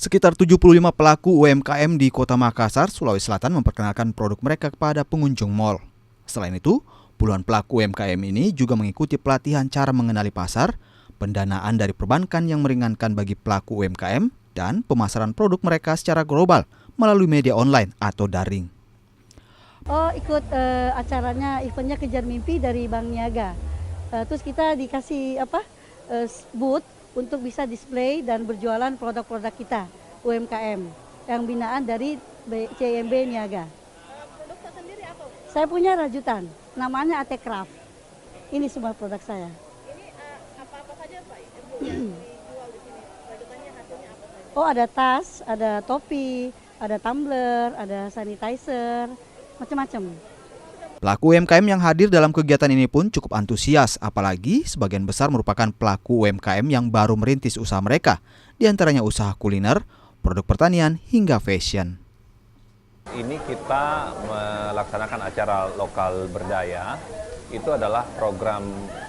Sekitar 75 pelaku UMKM di Kota Makassar, Sulawesi Selatan memperkenalkan produk mereka kepada pengunjung mal. Selain itu, puluhan pelaku UMKM ini juga mengikuti pelatihan cara mengenali pasar, pendanaan dari perbankan yang meringankan bagi pelaku UMKM, dan pemasaran produk mereka secara global melalui media online atau daring. Ikut acaranya, eventnya Kejar Mimpi dari Bank Niaga. Terus kita dikasih booth untuk bisa display dan berjualan produk-produk kita UMKM yang binaan dari CIMB Niaga. Produk sendiri apa? Saya punya rajutan, namanya AT Craft. Ini semua produk saya. Ini apa-apa saja Pak yang dijual di sini? Rajutannya hasilnya apa saja? Ada tas, ada topi, ada tumbler, ada sanitizer, macam-macam. Pelaku UMKM yang hadir dalam kegiatan ini pun cukup antusias, apalagi sebagian besar merupakan pelaku UMKM yang baru merintis usaha mereka, diantaranya usaha kuliner, produk pertanian, hingga fashion. Ini kita melaksanakan acara lokal berdaya, itu adalah program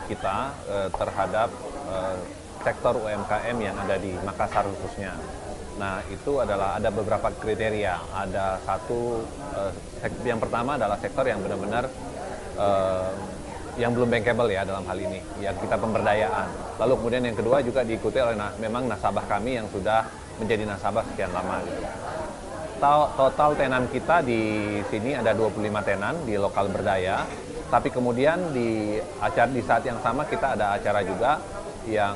kita terhadap sektor UMKM yang ada di Makassar khususnya. Nah, itu adalah ada beberapa kriteria. Ada satu, yang pertama adalah sektor yang benar-benar yang belum bankable ya dalam hal ini, yang kita pemberdayaan. Lalu kemudian yang kedua juga diikuti oleh memang nasabah kami yang sudah menjadi nasabah sekian lama. Gitu. Total tenan kita di sini ada 25 tenan di lokal berdaya. Tapi kemudian di saat yang sama kita ada acara juga yang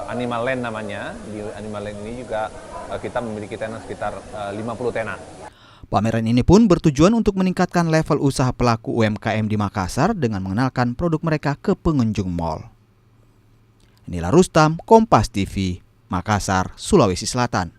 Animal Land namanya. Di Animal Land ini juga kita memiliki tenan sekitar 50 tenan. Pameran ini pun bertujuan untuk meningkatkan level usaha pelaku UMKM di Makassar dengan mengenalkan produk mereka ke pengunjung mal. Inilah Rustam, Kompas TV, Makassar, Sulawesi Selatan.